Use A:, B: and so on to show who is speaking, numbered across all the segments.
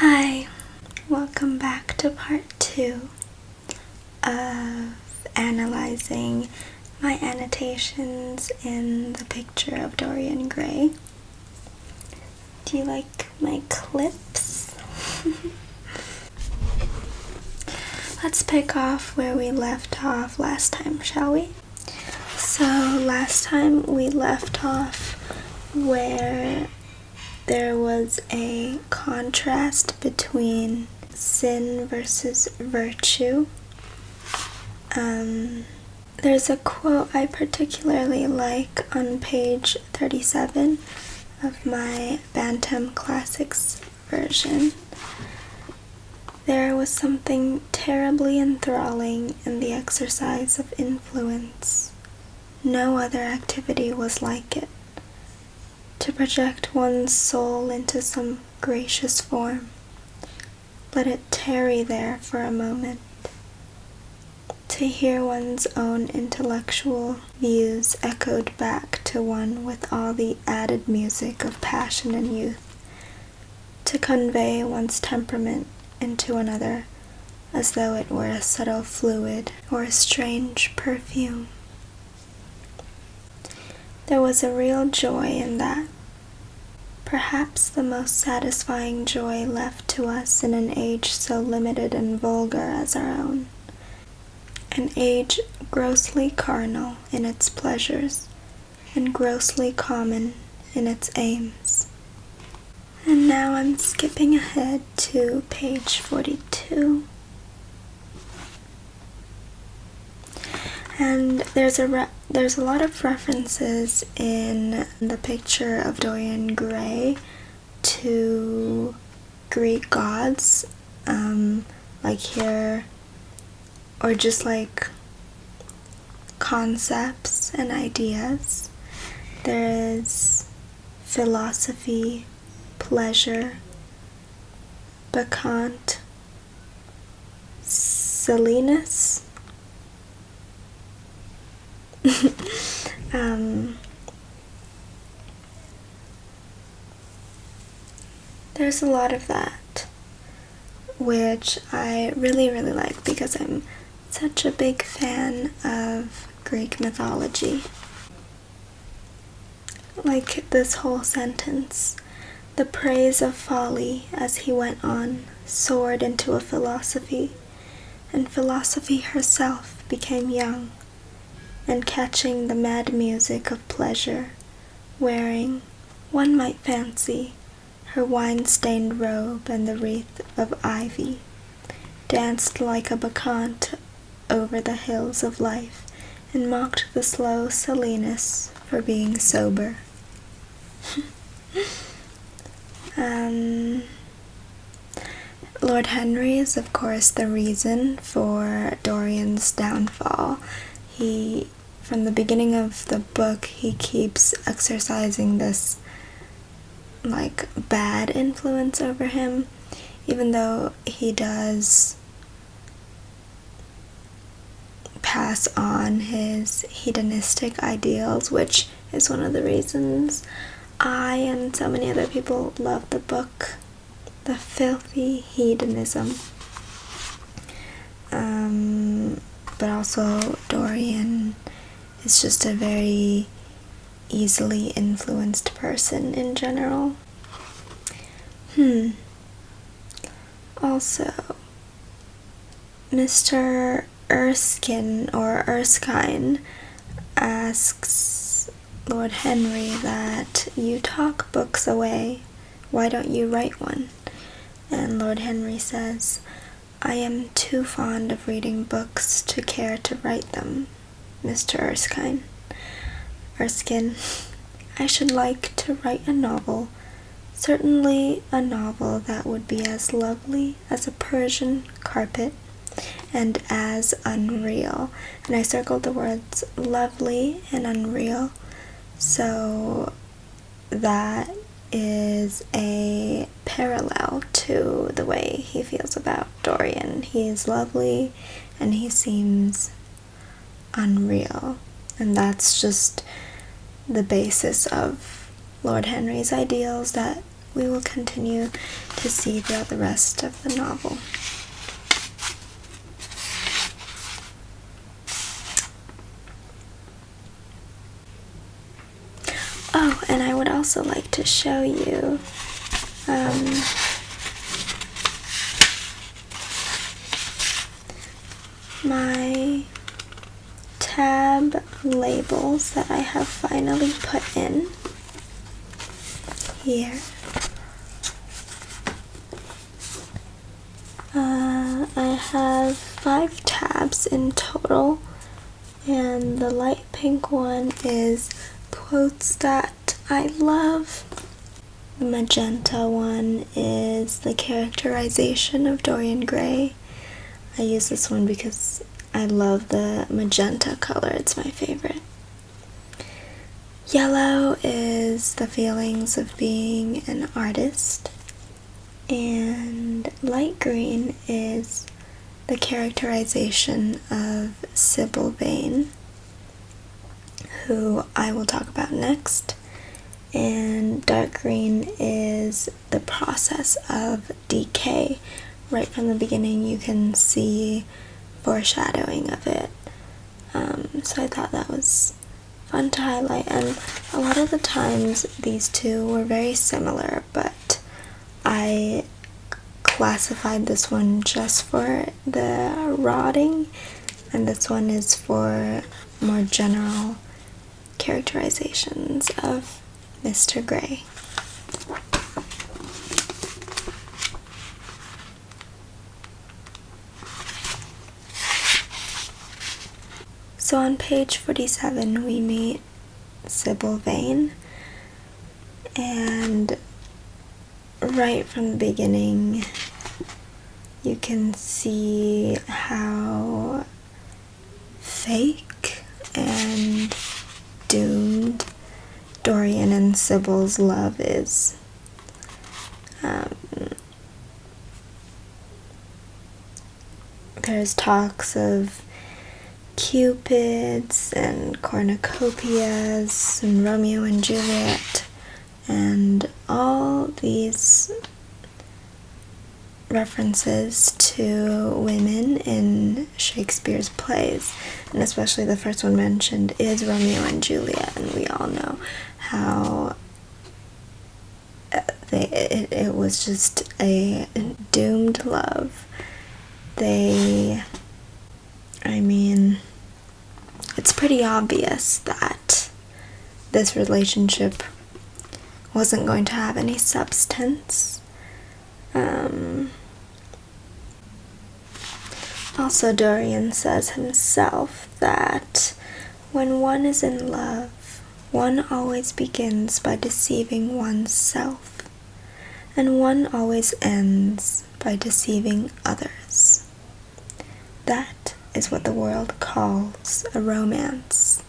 A: Hi, welcome back to part 2 of analyzing my annotations in the picture of Dorian Gray. Do you like my clips? Let's pick off where we left off last time, shall we? So last time we left off where there was a contrast between sin versus virtue. There's a quote I particularly like on page 37 of my Bantam Classics version. There was something terribly enthralling in the exercise of influence. No other activity was like it. To project one's soul into some gracious form, let it tarry there for a moment. To hear one's own intellectual views echoed back to one with all the added music of passion and youth. To convey one's temperament into another as though it were a subtle fluid or a strange perfume. There was a real joy in that. Perhaps the most satisfying joy left to us in an age so limited and vulgar as our own. An age grossly carnal in its pleasures and grossly common in its aims. And now I'm skipping ahead to page 42. And there's a lot of references in the picture of Dorian Gray to Greek gods, like here, or just like concepts and ideas. There is philosophy, pleasure, bacchant, silliness. There's a lot of that, which I really like because I'm such a big fan of Greek mythology. Like this whole sentence, the praise of folly as he went on soared into a philosophy, and philosophy herself became young, and catching the mad music of pleasure, wearing, one might fancy, her wine-stained robe and the wreath of ivy, danced like a bacchant over the hills of life, and mocked the slow silliness for being sober. Lord Henry is, of course, the reason for Dorian's downfall. From the beginning of the book, he keeps exercising this like bad influence over him, even though he does pass on his hedonistic ideals, which is one of the reasons I and so many other people love the book, the filthy hedonism. But also Dorian is just a very easily influenced person in general. Also, Mr. Erskine asks Lord Henry that you talk books away, why don't you write one? And Lord Henry says, I am too fond of reading books to care to write them, Mr. Erskine. I should like to write a novel, certainly a novel that would be as lovely as a Persian carpet and as unreal. And I circled the words lovely and unreal, so that is a parallel to the way he feels about Dorian. He is lovely and he seems unreal, and that's just the basis of Lord Henry's ideals that we will continue to see throughout the rest of the novel. Oh, and I would also like to show you my tab labels that I have finally put in here. I have 5 tabs in total, and the light pink one is quotes that I love. The magenta one is the characterization of Dorian Gray. I use this one because I love the magenta color, it's my favorite. Yellow is the feelings of being an artist, and light green is the characterization of Sybil Vane, who I will talk about next, and dark green is the process of decay. Right from the beginning you can see foreshadowing of it, so I thought that was fun to highlight. And a lot of the times these two were very similar, but I classified this one just for the rotting, and this one is for more general characterizations of Mr. Gray. So on page 47 we meet Sybil Vane, and right from the beginning you can see how fake and doomed Dorian and Sybil's love is. There's talks of Cupids and cornucopias and Romeo and Juliet, and all these references to women in Shakespeare's plays, and especially the first one mentioned is Romeo and Juliet, and we all know how it was just a doomed love. It's pretty obvious that this relationship wasn't going to have any substance. Also, Dorian says himself that when one is in love, one always begins by deceiving oneself, and one always ends by deceiving others. That is what the world calls a romance.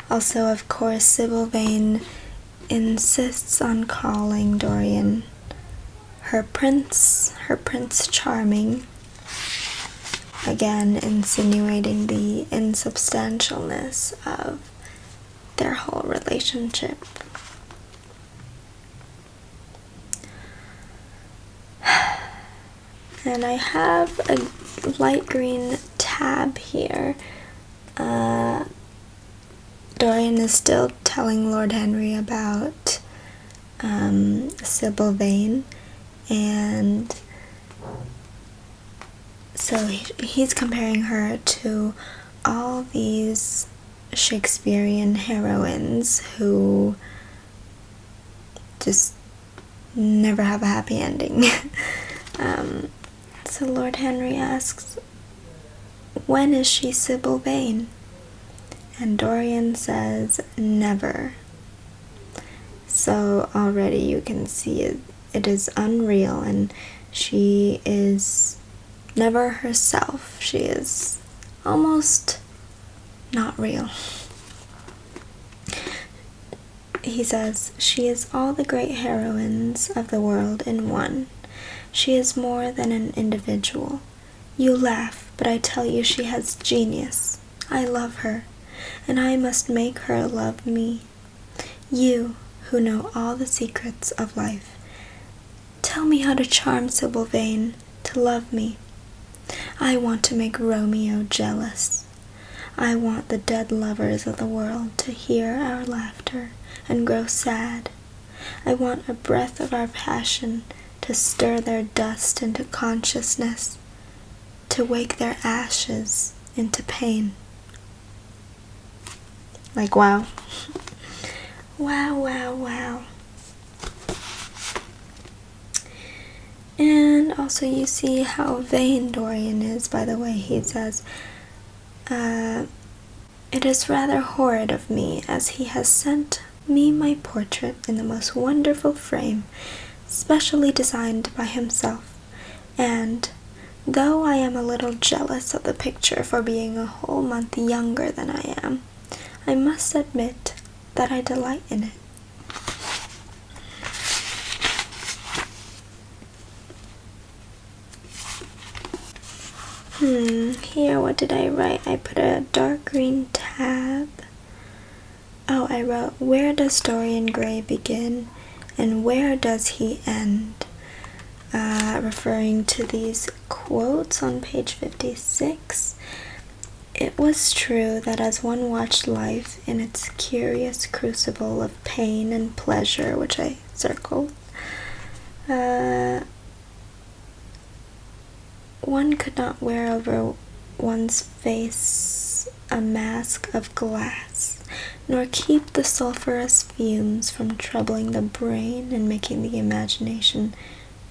A: Also, of course, Sybil Vane insists on calling Dorian her Prince Charming, again insinuating the insubstantialness of their whole relationship. And I have a light green tab here. Dorian is still telling Lord Henry about Sybil Vane, and so he's comparing her to all these Shakespearean heroines who just never have a happy ending. So Lord Henry asks, when is she Sybil Vane? And Dorian says, never. So already you can see it is unreal, and she is never herself. She is almost not real. He says, she is all the great heroines of the world in one. She is more than an individual. You laugh, but I tell you she has genius. I love her. and I must make her love me. You, who know all the secrets of life, tell me how to charm Sybil Vane to love me. I want to make Romeo jealous. I want the dead lovers of the world to hear our laughter and grow sad. I want a breath of our passion to stir their dust into consciousness, to wake their ashes into pain. Like, wow. Wow, wow, wow. And also you see how vain Dorian is, by the way. He says, it is rather horrid of me, as he has sent me my portrait in the most wonderful frame, specially designed by himself, and though I am a little jealous of the picture for being a whole month younger than I am, I must admit that I delight in it. Here, what did I write? I put a dark green tab. Oh, I wrote, where does Dorian Gray begin and where does he end? Referring to these quotes on page 56. It was true that as one watched life in its curious crucible of pain and pleasure, which I circled, one could not wear over one's face a mask of glass, nor keep the sulphurous fumes from troubling the brain and making the imagination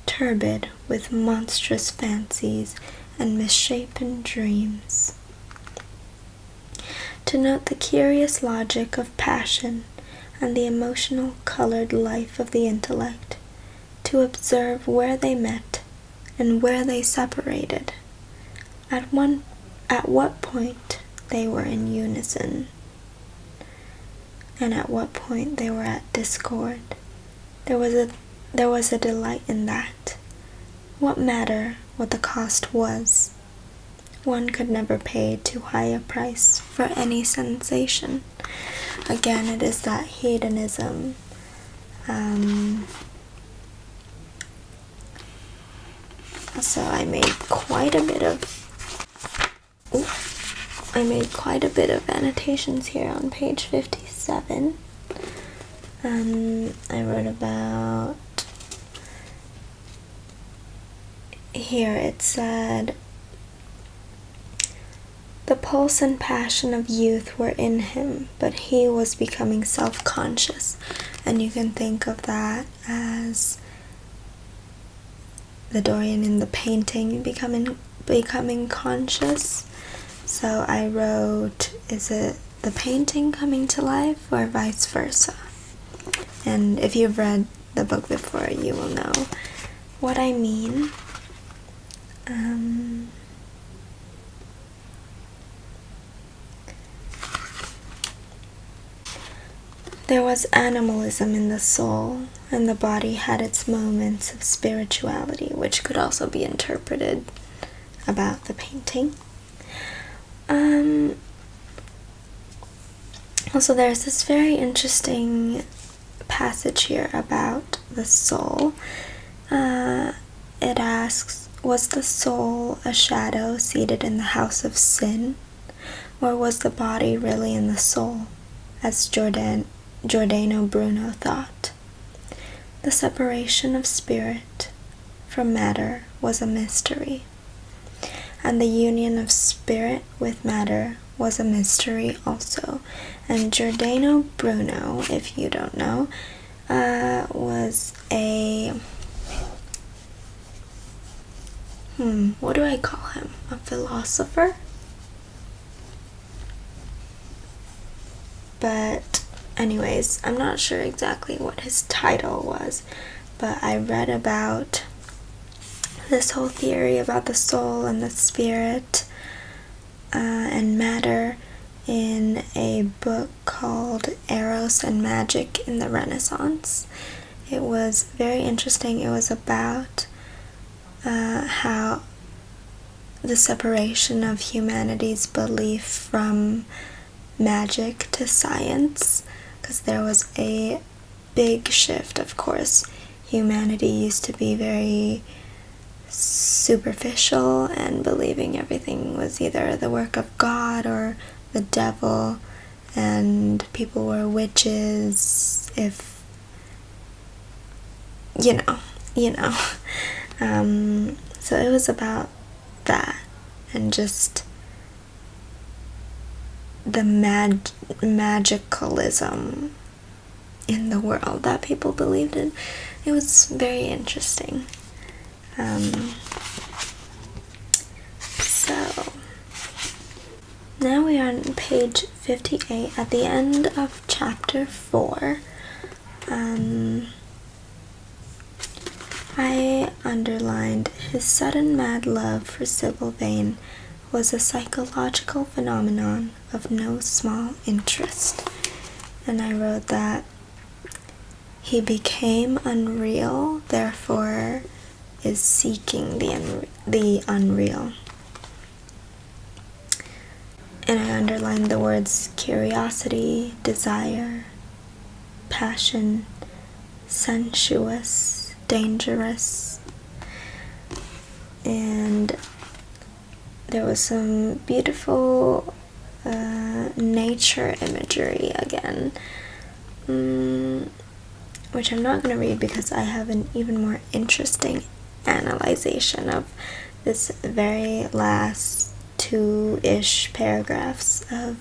A: turbid with monstrous fancies and misshapen dreams. To note the curious logic of passion and the emotional colored life of the intellect, to observe where they met and where they separated, at what point they were in unison, and at what point they were at discord. There was a delight in that. What matter what the cost was? One could never pay too high a price for any sensation. Again, it is that hedonism. So I made quite a bit of annotations here on page 57. I wrote about, here it said, the pulse and passion of youth were in him, but he was becoming self-conscious. And you can think of that as the Dorian in the painting becoming conscious. So I wrote, is it the painting coming to life or vice versa? And if you've read the book before, you will know what I mean. There was animalism in the soul, and the body had its moments of spirituality, which could also be interpreted about the painting. Also, there's this very interesting passage here about the soul. It asks, was the soul a shadow seated in the house of sin, or was the body really in the soul, as Giordano Bruno thought? The separation of spirit from matter was a mystery, and the union of spirit with matter was a mystery also. And Giordano Bruno, if you don't know, was a, what do I call him? A philosopher? But anyways, I'm not sure exactly what his title was, but I read about this whole theory about the soul and the spirit and matter in a book called Eros and Magic in the Renaissance. It was very interesting. It was about how the separation of humanity's belief from magic to science, because there was a big shift, of course. Humanity used to be very superficial and believing everything was either the work of God or the devil, and people were witches if you know. So it was about that, and just the magicalism in the world that people believed in. It was very interesting. So now we are on page 58 at the end of chapter 4. I underlined, his sudden mad love for Sybil Vane was a psychological phenomenon of no small interest. And I wrote that he became unreal, therefore is seeking the unreal. And I underlined the words curiosity, desire, passion, sensuous, dangerous, and there was some beautiful nature imagery again, which I'm not going to read because I have an even more interesting analyzation of this very last 2-ish paragraphs of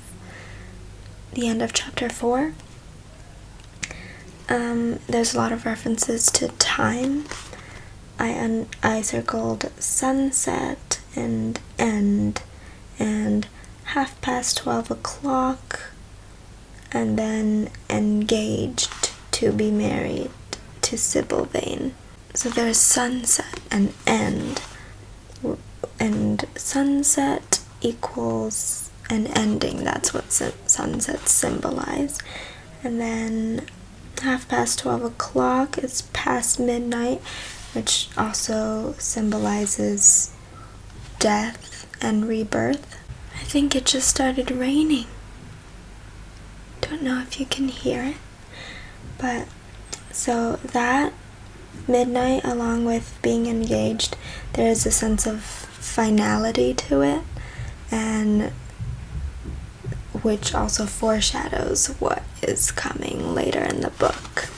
A: the end of chapter 4. There's a lot of references to time. I circled sunset and end and 12:30 o'clock, and then engaged to be married to Sybil Vane. So there's sunset and end, and sunset equals an ending. That's what sunsets symbolize. And then 12:30 o'clock is past midnight, which also symbolizes death and rebirth. I think it just started raining. Don't know if you can hear it, but so that midnight, along with being engaged, there is a sense of finality to it, and which also foreshadows what is coming later in the book.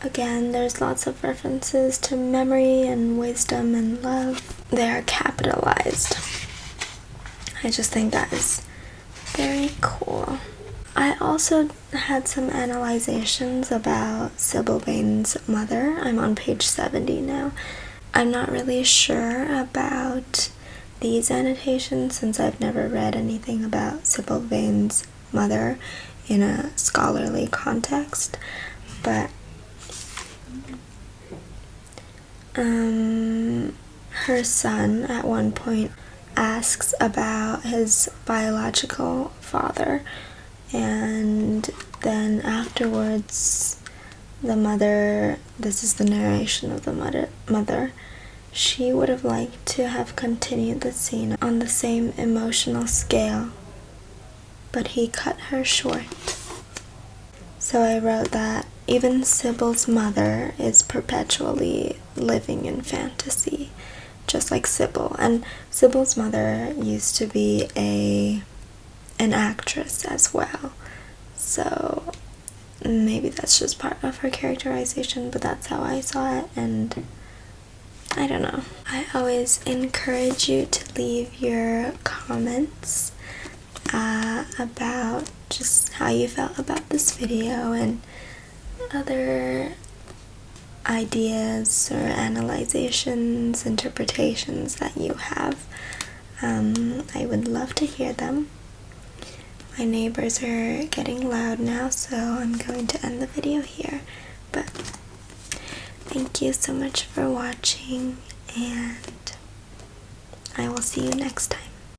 A: Again, there's lots of references to memory and wisdom and love. They are capitalized. I just think that is very cool. I also had some analyzations about Sybil Vane's mother. I'm on page 70 now. I'm not really sure about these annotations since I've never read anything about Sybil Vane's mother in a scholarly context, but her son at one point asks about his biological father, and then afterwards the mother, this is the narration of the mother, she would have liked to have continued the scene on the same emotional scale, but he cut her short. So I wrote that even Sybil's mother is perpetually living in fantasy, just like Sybil. And Sybil's mother used to be an actress as well. So maybe that's just part of her characterization, but that's how I saw it, and I don't know. I always encourage you to leave your comments about just how you felt about this video and other ideas or analyzations, interpretations that you have. I would love to hear them. My neighbors are getting loud now, so I'm going to end the video here. But thank you so much for watching, and I will see you next time.